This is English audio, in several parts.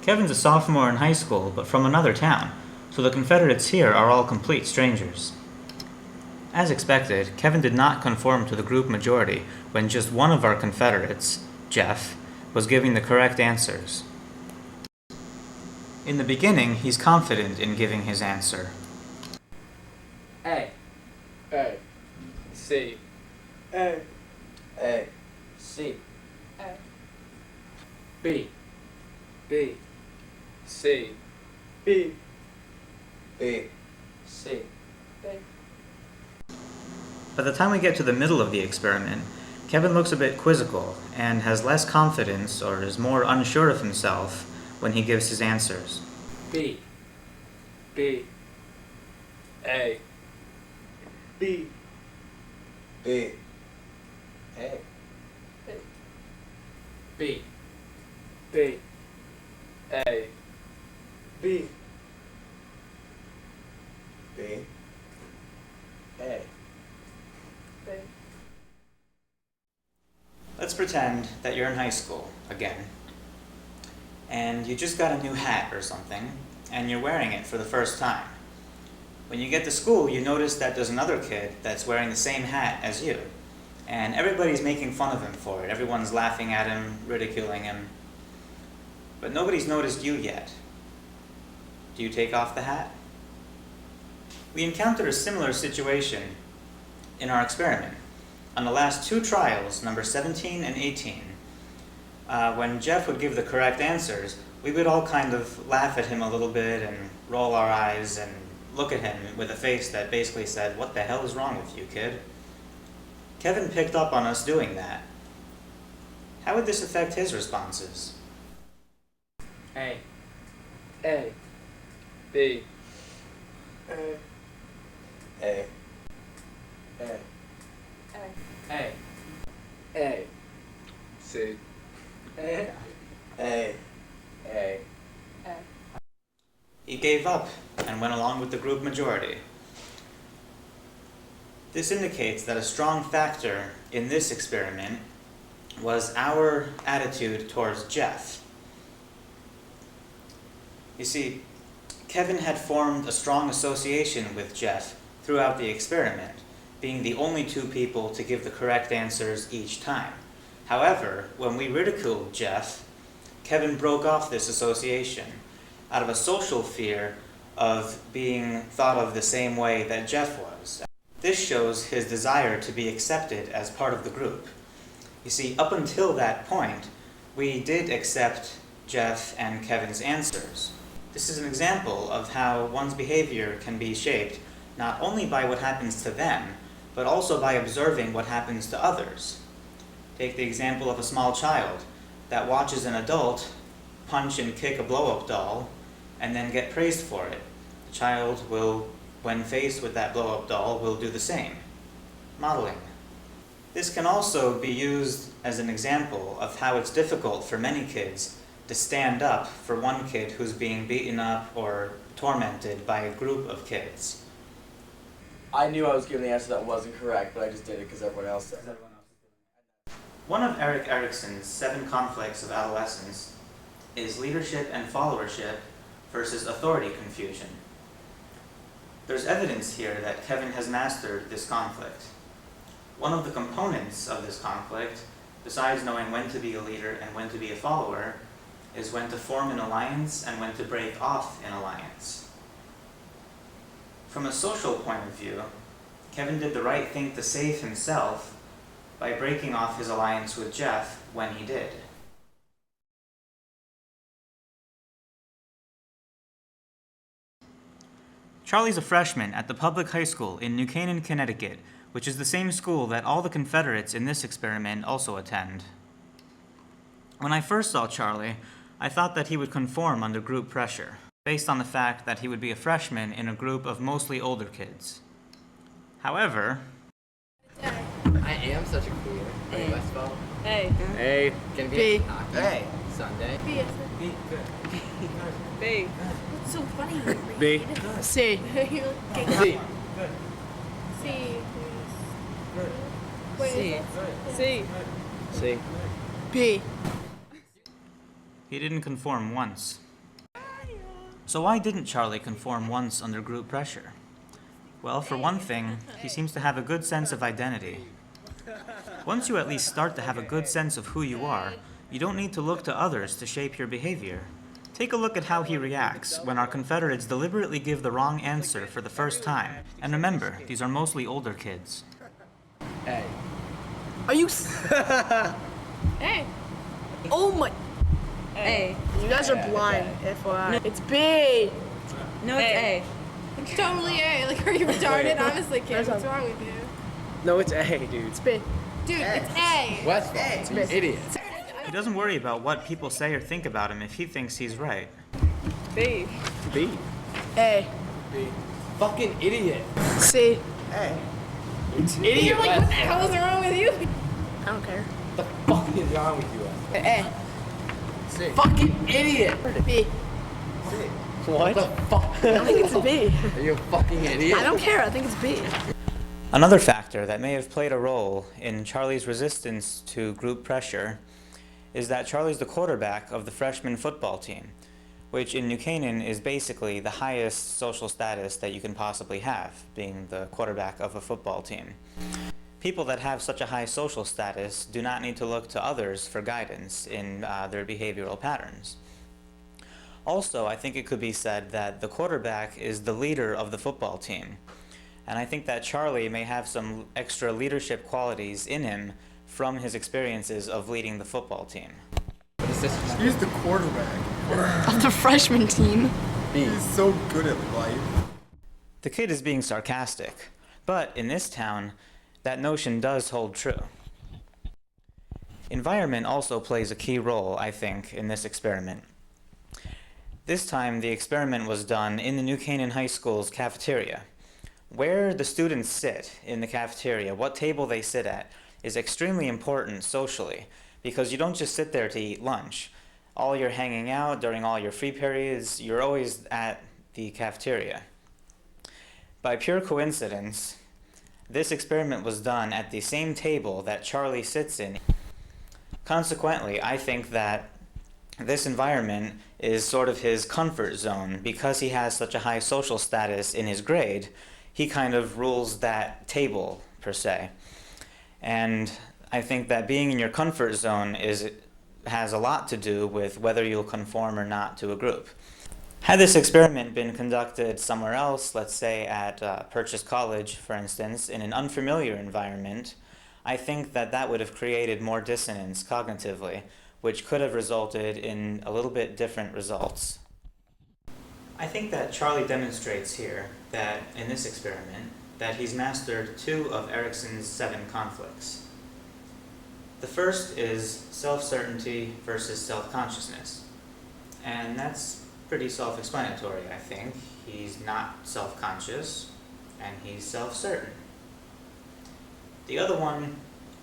Kevin's a sophomore in high school, but from another town, so the Confederates here are all complete strangers. As expected, Kevin did not conform to the group majority when just one of our Confederates, Jeff, was giving the correct answers. In the beginning, he's confident in giving his answer. A. A. C. A. A. C. A. B. B. C. B. B. C. B. By the time we get to the middle of the experiment, Kevin looks a bit quizzical and has less confidence or is more unsure of himself when he gives his answers. B. B. A. B. B. A. B. B. A. B. B. A. B. Let's pretend that you're in high school again, and you just got a new hat or something, and you're wearing it for the first time. When you get to school, you notice that there's another kid that's wearing the same hat as you, and everybody's making fun of him for it. Everyone's laughing at him, ridiculing him, but nobody's noticed you yet. Do you take off the hat? We encountered a similar situation in our experiment. On the last two trials, number 17 and 18, when Jeff would give the correct answers, we would all kind of laugh at him a little bit and roll our eyes and look at him with a face that basically said, "What the hell is wrong with you, kid?" Kevin picked up on us doing that. How would this affect his responses? A. A. B. A. A. A. A. A. A. C. A. A. A. A. He gave up and went along with the group majority. This indicates that a strong factor in this experiment was our attitude towards Jeff. You see, Kevin had formed a strong association with Jeff throughout the experiment, being the only two people to give the correct answers each time. However, when we ridiculed Jeff, Kevin broke off this association out of a social fear of being thought of the same way that Jeff was. This shows his desire to be accepted as part of the group. You see, up until that point, we did accept Jeff and Kevin's answers. This is an example of how one's behavior can be shaped not only by what happens to them, but also by observing what happens to others. Take the example of a small child that watches an adult punch and kick a blow-up doll and then get praised for it. The child will, when faced with that blow-up doll, will do the same. Modeling. This can also be used as an example of how it's difficult for many kids to stand up for one kid who's being beaten up or tormented by a group of kids. I knew I was giving the answer that wasn't correct, but I just did it because everyone else said it. One of Erik Erikson's 7 conflicts of adolescence is leadership and followership versus authority confusion. There's evidence here that Kevin has mastered this conflict. One of the components of this conflict, besides knowing when to be a leader and when to be a follower, is when to form an alliance and when to break off an alliance. From a social point of view, Kevin did the right thing to save himself by breaking off his alliance with Jeff when he did. Charlie's a freshman at the public high school in New Canaan, Connecticut, which is the same school that all the Confederates in this experiment also attend. When I first saw Charlie, I thought that he would conform under group pressure, based on the fact that he would be a freshman in a group of mostly older kids. However, I am such a queer. Hey, let's spell. A. A. Can be B. hockey. A. Sunday. B. B, good. B. It's so funny. B. C. You're like, C. C. C. C. C. B. He didn't conform once. So why didn't Charlie conform once under group pressure? Well, for one thing, he seems to have a good sense of identity. Once you at least start to have a good sense of who you are, you don't need to look to others to shape your behavior. Take a look at how he reacts when our Confederates deliberately give the wrong answer for the first time. And remember, these are mostly older kids. A. Are you? A. Oh my! A. You guys are blind. FYI. It's B. No, it's A. It's totally A. Like, are you retarded? Honestly, kid, what's wrong with you? No, it's A, dude. It's B. Dude, it's A. Westfall, you idiot. He doesn't worry about what people say or think about him if he thinks he's right. B. B. A. B. Fucking idiot. C. A. Idiot. You're like, what the Westfall. hell is wrong with you? I don't care. What the fuck is wrong with you, Westfall? A. C. Fucking idiot. B. What the fuck? I don't think it's a B. Are you a fucking idiot? I don't care. I think it's B. Another factor that may have played a role in Charlie's resistance to group pressure is that Charlie's the quarterback of the freshman football team, which in New Canaan is basically the highest social status that you can possibly have, being the quarterback of a football team. People that have such a high social status do not need to look to others for guidance in their behavioral patterns. Also, I think it could be said that the quarterback is the leader of the football team. And I think that Charlie may have some extra leadership qualities in him from his experiences of leading the football team. What is this? He's the quarterback. Of the freshman team. B. He's so good at life. The kid is being sarcastic, but in this town, that notion does hold true. Environment also plays a key role, I think, in this experiment. This time, the experiment was done in the New Canaan High School's cafeteria. Where the students sit in the cafeteria, what table they sit at, is extremely important socially, because you don't just sit there to eat lunch. All you're hanging out during all your free periods, you're always at the cafeteria. By pure coincidence, this experiment was done at the same table that Charlie sits in. Consequently, I think that this environment is sort of his comfort zone. Because he has such a high social status in his grade, he kind of rules that table, per se. And I think that being in your comfort zone has a lot to do with whether you'll conform or not to a group. Had this experiment been conducted somewhere else, let's say at Purchase College, for instance, in an unfamiliar environment, I think that that would have created more dissonance cognitively, which could have resulted in a little bit different results. I think that Charlie demonstrates here that, in this experiment, that he's mastered 2 of Erikson's 7 conflicts. The first is self-certainty versus self-consciousness. And that's pretty self-explanatory, I think. He's not self-conscious, and he's self-certain. The other one,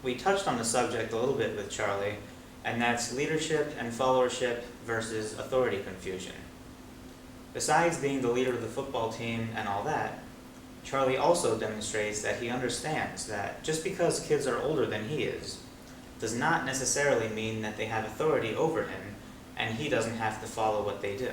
we touched on the subject a little bit with Charlie, and that's leadership and followership versus authority confusion. Besides being the leader of the football team and all that, Charlie also demonstrates that he understands that just because kids are older than he is, does not necessarily mean that they have authority over him, and he doesn't have to follow what they do.